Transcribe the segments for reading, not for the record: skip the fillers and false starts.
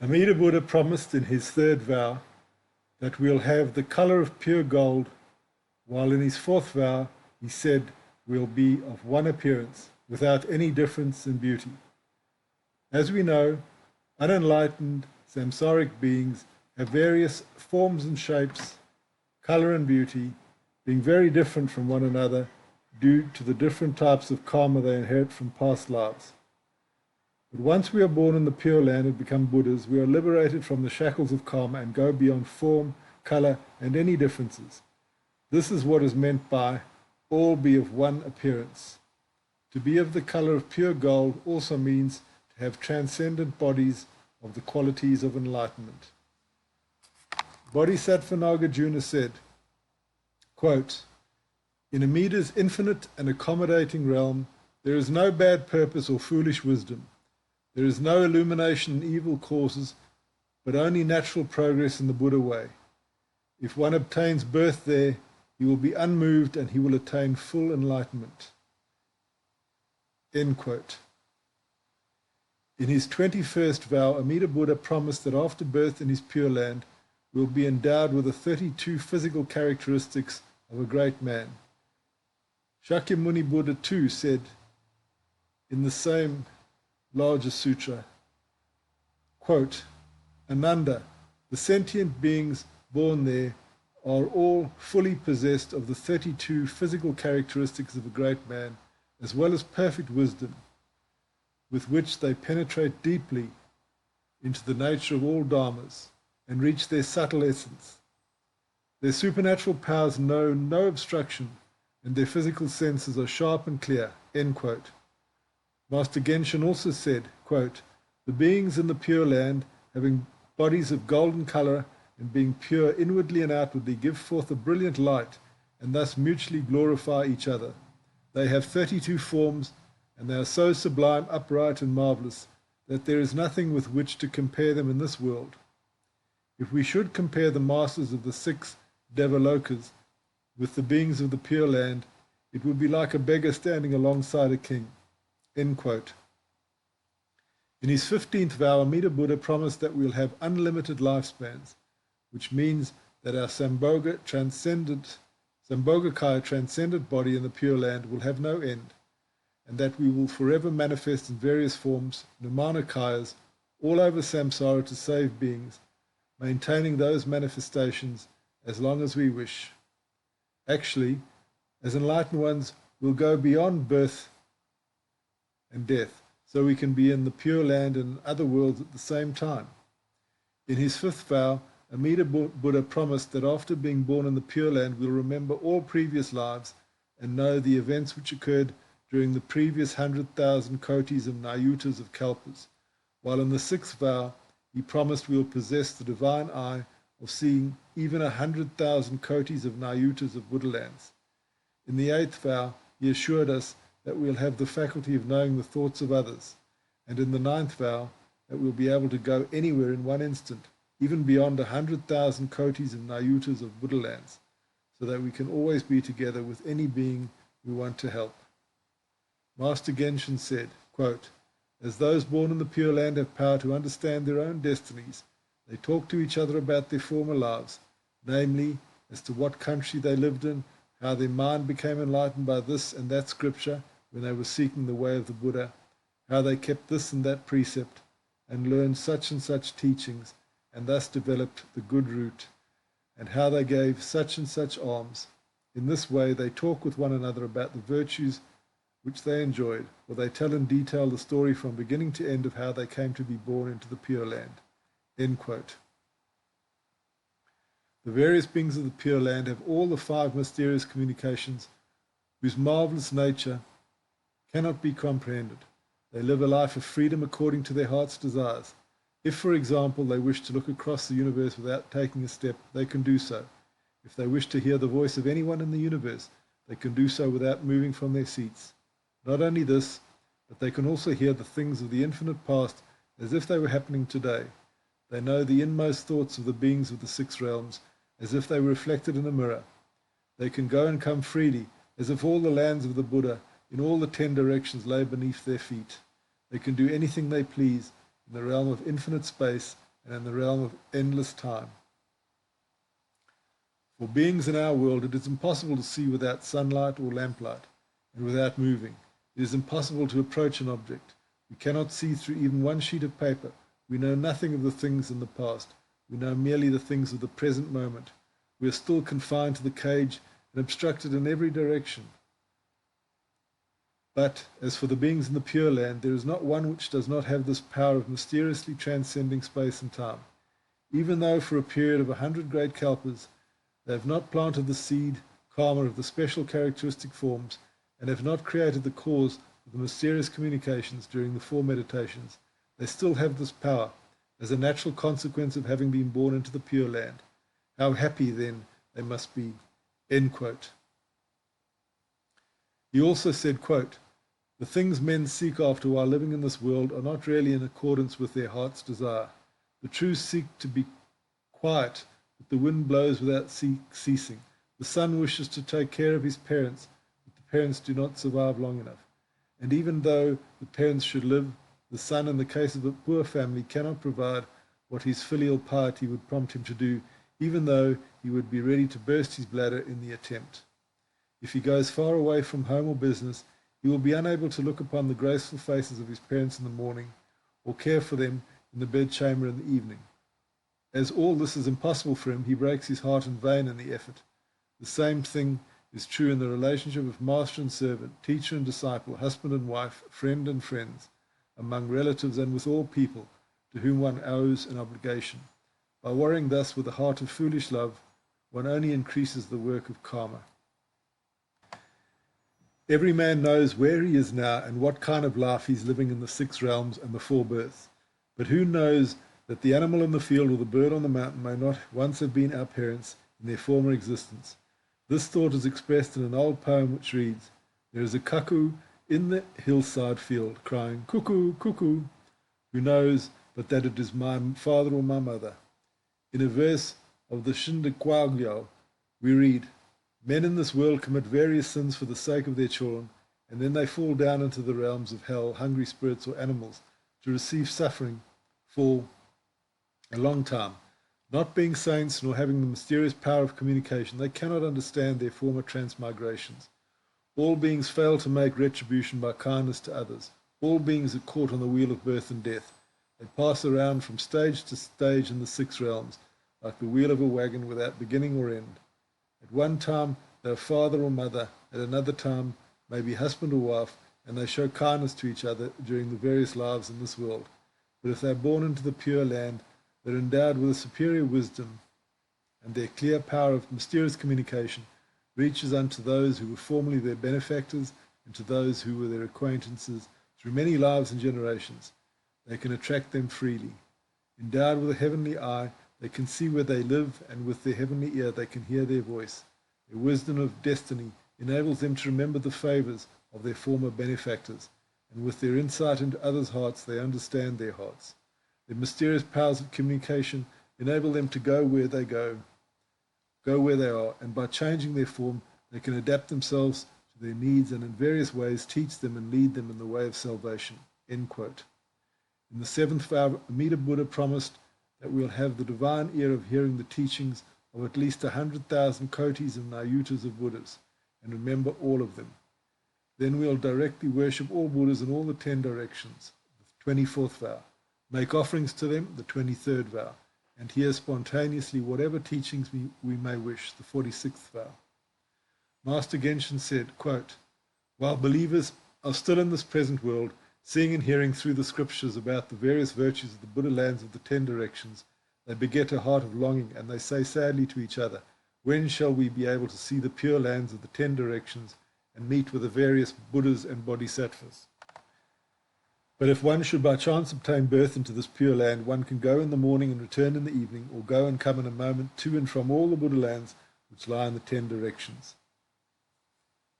Amida Buddha promised in his third vow that we'll have the color of pure gold, while in his fourth vow he said we'll be of one appearance, without any difference in beauty. As we know, unenlightened samsaric beings have various forms and shapes, color and beauty, being very different from one another due to the different types of karma they inherit from past lives. But once we are born in the Pure Land and become Buddhas, we are liberated from the shackles of karma and go beyond form, color, and any differences. This is what is meant by all be of one appearance. To be of the color of pure gold also means to have transcendent bodies of the qualities of enlightenment. Bodhisattva Nagarjuna said, quote, "In Amida's infinite and accommodating realm, there is no bad purpose or foolish wisdom. There is no illumination in evil causes, but only natural progress in the Buddha way. If one obtains birth there, he will be unmoved and he will attain full enlightenment." End quote. In his 21st vow, Amida Buddha promised that after birth in his Pure Land, we will be endowed with the 32 physical characteristics of a great man. Shakyamuni Buddha too said in the same larger sutra, quote, "Ananda, the sentient beings born there are all fully possessed of the 32 physical characteristics of a great man, as well as perfect wisdom, with which they penetrate deeply into the nature of all dharmas and reach their subtle essence. Their supernatural powers know no obstruction, and their physical senses are sharp and clear." End quote. Master Genshin also said, quote, "The beings in the Pure Land, having bodies of golden color and being pure inwardly and outwardly, give forth a brilliant light and thus mutually glorify each other. They have 32 forms, and they are so sublime, upright, and marvelous that there is nothing with which to compare them in this world. If we should compare the masters of the 6 Devalokas with the beings of the Pure Land, it would be like a beggar standing alongside a king." End quote. In his 15th vow, Amida Buddha promised that we will have unlimited lifespans, which means that our Sambhogakaya transcendent body in the Pure Land will have no end, and that we will forever manifest in various forms, Nirmanakayas, all over samsara to save beings, maintaining those manifestations as long as we wish. Actually, as enlightened ones, we'll go beyond birth and death, so we can be in the Pure Land and other worlds at the same time. In his 5th vow, Amida Buddha promised that after being born in the Pure Land, we'll remember all previous lives and know the events which occurred during the previous 100,000 kotis of nayutas of kalpas, while in the 6th vow, he promised we will possess the divine eye of seeing even 100,000 kotis of nayutas of Buddha lands. In the 8th vow, he assured us that we'll have the faculty of knowing the thoughts of others, and in the 9th vow, that we'll be able to go anywhere in one instant, even beyond 100,000 kotis of nayutas of Buddha lands, so that we can always be together with any being we want to help. Master Genshin said, quote, "As those born in the Pure Land have power to understand their own destinies, they talk to each other about their former lives, namely, as to what country they lived in, how their mind became enlightened by this and that scripture when they were seeking the way of the Buddha, how they kept this and that precept, and learned such and such teachings, and thus developed the good root, and how they gave such and such alms. In this way they talk with one another about the virtues which they enjoyed, or they tell in detail the story from beginning to end of how they came to be born into the Pure Land." End quote. The various beings of the Pure Land have all the 5 mysterious communications whose marvelous nature cannot be comprehended. They live a life of freedom according to their heart's desires. If, for example, they wish to look across the universe without taking a step, they can do so. If they wish to hear the voice of anyone in the universe, they can do so without moving from their seats. Not only this, but they can also hear the things of the infinite past as if they were happening today. They know the inmost thoughts of the beings of the 6 realms as if they were reflected in a mirror. They can go and come freely, as if all the lands of the Buddha in all the 10 directions lay beneath their feet. They can do anything they please in the realm of infinite space and in the realm of endless time. For beings in our world, it is impossible to see without sunlight or lamplight, and without moving. It is impossible to approach an object. We cannot see through even one sheet of paper. We know nothing of the things in the past. We know merely the things of the present moment. We are still confined to the cage and obstructed in every direction. But as for the beings in the Pure Land, there is not one which does not have this power of mysteriously transcending space and time. Even though for a period of 100 great kalpas, they have not planted the seed, karma, of the special characteristic forms, and have not created the cause of the mysterious communications during the 4 meditations, they still have this power, as a natural consequence of having been born into the Pure Land. How happy, then, they must be." End quote. He also said, quote, "The things men seek after while living in this world are not really in accordance with their heart's desire. The true seek to be quiet, but the wind blows without ceasing. The son wishes to take care of his parents, but the parents do not survive long enough. And even though the parents should live, the son, in the case of a poor family, cannot provide what his filial piety would prompt him to do, even though he would be ready to burst his bladder in the attempt. If he goes far away from home or business, he will be unable to look upon the graceful faces of his parents in the morning, or care for them in the bedchamber in the evening. As all this is impossible for him, he breaks his heart in vain in the effort. The same thing is true in the relationship of master and servant, teacher and disciple, husband and wife, friend and friends, among relatives and with all people to whom one owes an obligation. By worrying thus with a heart of foolish love, one only increases the work of karma. Every man knows where he is now and what kind of life he's living in the 6 realms and the 4 births. But who knows that the animal in the field or the bird on the mountain may not once have been our parents in their former existence? This thought is expressed in an old poem which reads, "There is a cuckoo in the hillside field, crying, 'Cuckoo, cuckoo,' who knows but that it is my father or my mother?" In a verse of the Shindekwagyo, we read, "Men in this world commit various sins for the sake of their children, and then they fall down into the realms of hell, hungry spirits or animals, to receive suffering for a long time. Not being saints nor having the mysterious power of communication, they cannot understand their former transmigrations. All beings fail to make retribution by kindness to others. All beings are caught on the wheel of birth and death. They pass around from stage to stage in the 6 realms, like the wheel of a wagon without beginning or end. At one time they are father or mother, at another time maybe husband or wife, and they show kindness to each other during the various lives in this world. But if they are born into the Pure Land, they are endowed with a superior wisdom, and their clear power of mysterious communication reaches unto those who were formerly their benefactors and to those who were their acquaintances through many lives and generations. They can attract them freely. Endowed with a heavenly eye, they can see where they live, and with their heavenly ear they can hear their voice. Their wisdom of destiny enables them to remember the favors of their former benefactors, and with their insight into others' hearts they understand their hearts. Their mysterious powers of communication enable them to go where they where they are, and by changing their form they can adapt themselves to their needs and in various ways teach them and lead them in the way of salvation." End quote. In the 7th vow, Amida Buddha promised that we'll have the divine ear of hearing the teachings of at least 100,000 kotis and nayutas of Buddhas, and remember all of them. Then we'll directly worship all Buddhas in all the 10 directions, the 24th vow, make offerings to them, the 23rd vow, and hear spontaneously whatever teachings we may wish, the 46th vow. Master Genshin said, quote, "While believers are still in this present world, seeing and hearing through the scriptures about the various virtues of the Buddha lands of the 10 directions, they beget a heart of longing, and they say sadly to each other, 'When shall we be able to see the pure lands of the 10 directions and meet with the various Buddhas and Bodhisattvas?' But if one should by chance obtain birth into this pure land, one can go in the morning and return in the evening, or go and come in a moment to and from all the Buddha lands which lie in the 10 directions.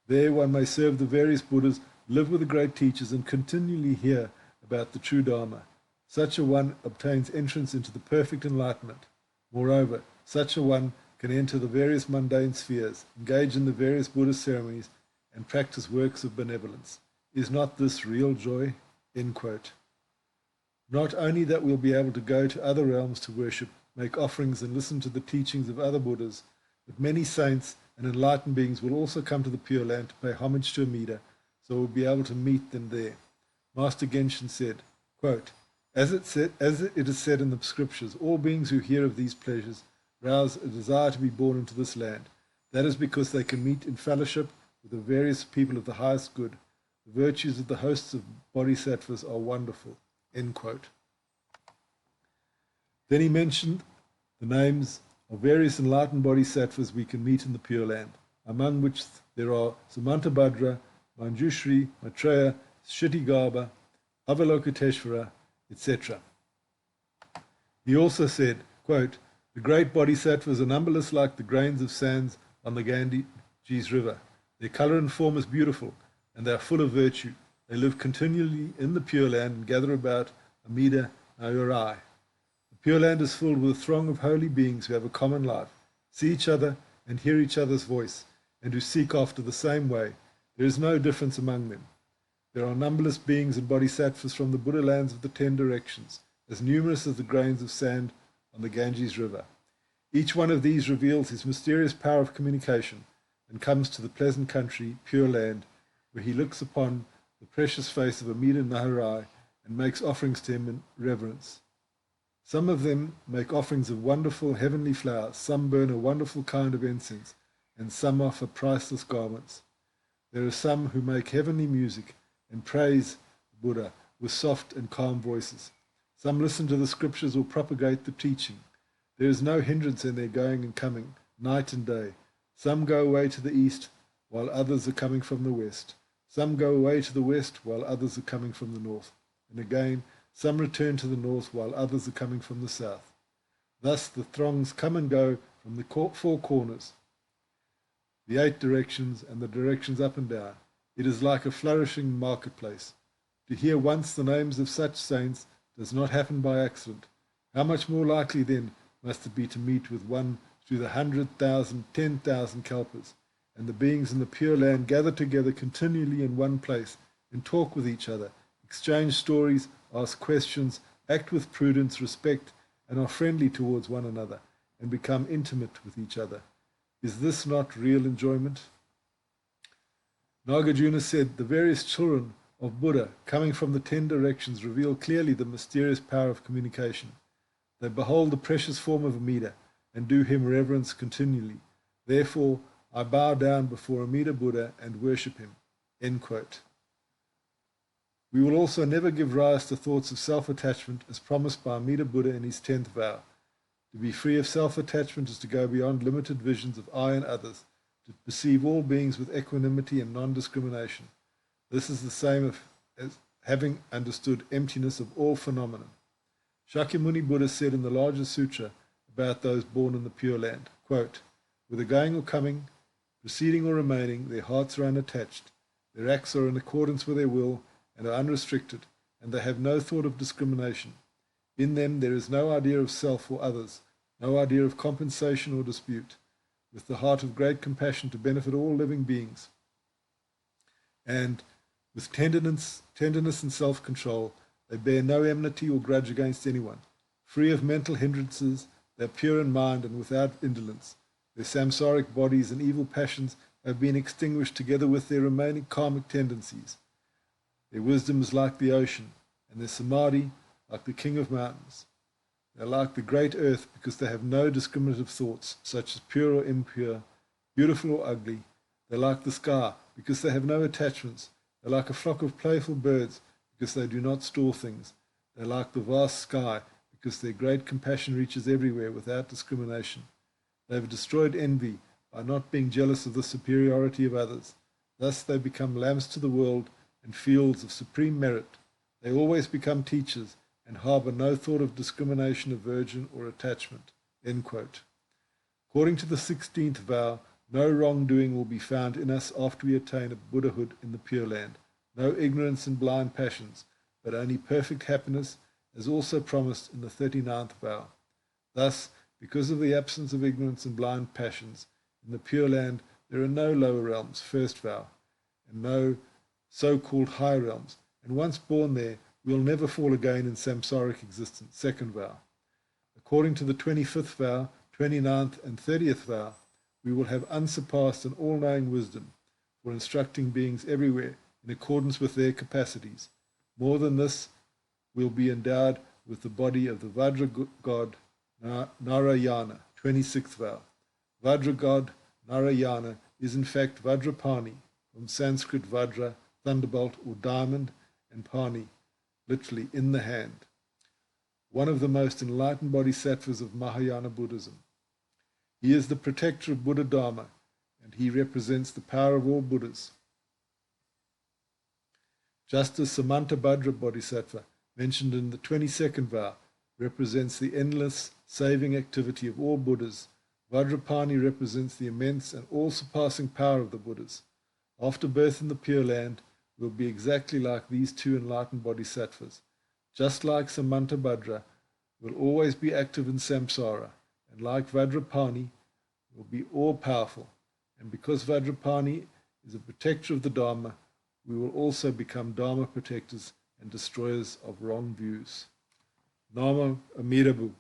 There one may serve the various Buddhas, live with the great teachers, and continually hear about the true Dharma. Such a one obtains entrance into the perfect enlightenment. Moreover, such a one can enter the various mundane spheres, engage in the various Buddhist ceremonies, and practice works of benevolence. Is not this real joy?" End quote. Not only that we'll be able to go to other realms to worship, make offerings, and listen to the teachings of other Buddhas, but many saints and enlightened beings will also come to the Pure Land to pay homage to Amida, so we'll be able to meet them there. Master Genshin said, quote, as it is said in the scriptures, all beings who hear of these pleasures rouse a desire to be born into this land. That is because they can meet in fellowship with the various people of the highest good. The virtues of the hosts of bodhisattvas are wonderful. End quote. Then he mentioned the names of various enlightened bodhisattvas we can meet in the Pure Land, among which there are Amida Buddha, Manjushri, Maitreya, Kshitigarbha, Avalokiteshvara, etc. He also said, quote, the great bodhisattvas are numberless like the grains of sands on the Ganges river. Their color and form is beautiful, and they are full of virtue. They live continually in the Pure Land and gather about Amida Buddha. The Pure Land is filled with a throng of holy beings who have a common life, see each other and hear each other's voice, and who seek after the same way. There is no difference among them. There are numberless beings and bodhisattvas from the Buddha lands of the 10 directions, as numerous as the grains of sand on the Ganges river. Each one of these reveals his mysterious power of communication and comes to the pleasant country, Pure Land, where he looks upon the precious face of Amida Buddha and makes offerings to him in reverence. Some of them make offerings of wonderful heavenly flowers, some burn a wonderful kind of incense, and some offer priceless garments. There are some who make heavenly music and praise Buddha with soft and calm voices. Some listen to the scriptures or propagate the teaching. There is no hindrance in their going and coming, night and day. Some go away to the east, while others are coming from the west. Some go away to the west, while others are coming from the north. And again, some return to the north, while others are coming from the south. Thus the throngs come and go from the 4 corners, the 8 directions, and the directions up and down. It is like a flourishing marketplace. To hear once the names of such saints does not happen by accident. How much more likely, then, must it be to meet with one through the 100,000, 10,000 kalpas, and the beings in the Pure Land gather together continually in one place and talk with each other, exchange stories, ask questions, act with prudence, respect, and are friendly towards one another, and become intimate with each other. Is this not real enjoyment? Nagarjuna said, the various children of Buddha coming from the 10 directions reveal clearly the mysterious power of communication. They behold the precious form of Amida and do him reverence continually. Therefore, I bow down before Amida Buddha and worship him. End quote. We will also never give rise to thoughts of self-attachment as promised by Amida Buddha in his 10th vow. To be free of self-attachment is to go beyond limited visions of I and others, to perceive all beings with equanimity and non-discrimination. This is the same as having understood emptiness of all phenomena. Shakyamuni Buddha said in the larger sutra about those born in the Pure Land, quote, whether going or coming, proceeding or remaining, their hearts are unattached, their acts are in accordance with their will and are unrestricted, and they have no thought of discrimination. In them there is no idea of self or others, no idea of compensation or dispute, with the heart of great compassion to benefit all living beings. And with tenderness and self-control, they bear no enmity or grudge against anyone. Free of mental hindrances, they are pure in mind and without indolence. Their samsaric bodies and evil passions have been extinguished together with their remaining karmic tendencies. Their wisdom is like the ocean, and their samadhi like the king of mountains. They are like the great earth because they have no discriminative thoughts, such as pure or impure, beautiful or ugly. They are like the sky because they have no attachments. They are like a flock of playful birds because they do not store things. They are like the vast sky because their great compassion reaches everywhere without discrimination. They have destroyed envy by not being jealous of the superiority of others. Thus they become lamps to the world and fields of supreme merit. They always become teachers and harbour no thought of discrimination, aversion, or attachment. End quote. According to the 16th vow, no wrongdoing will be found in us after we attain a Buddhahood in the Pure Land, no ignorance and blind passions, but only perfect happiness, as also promised in the 39th vow. Thus, because of the absence of ignorance and blind passions, in the Pure Land there are no lower realms, first vow, and no so-called high realms, and once born there, we will never fall again in samsaric existence. Second vow. According to the 25th vow, 29th and 30th vow, we will have unsurpassed and all-knowing wisdom for instructing beings everywhere in accordance with their capacities. More than this, we'll be endowed with the body of the Vajra god Narayana. 26th vow. Vajra god Narayana is in fact Vajrapani, from Sanskrit Vajra, thunderbolt or diamond, and Pani, literally in the hand. One of the most enlightened bodhisattvas of Mahayana Buddhism. He is the protector of Buddha Dharma, and he represents the power of all Buddhas. Just as Samantabhadra Bodhisattva, mentioned in the 22nd vow, represents the endless saving activity of all Buddhas, Vajrapani represents the immense and all-surpassing power of the Buddhas. After birth in the Pure Land, will be exactly like these two enlightened bodhisattvas. Just like Samantabhadra, will always be active in samsara, and like Vajrapani, will be all-powerful. And because Vajrapani is a protector of the Dharma, we will also become Dharma protectors and destroyers of wrong views. Namo Amida Buddha.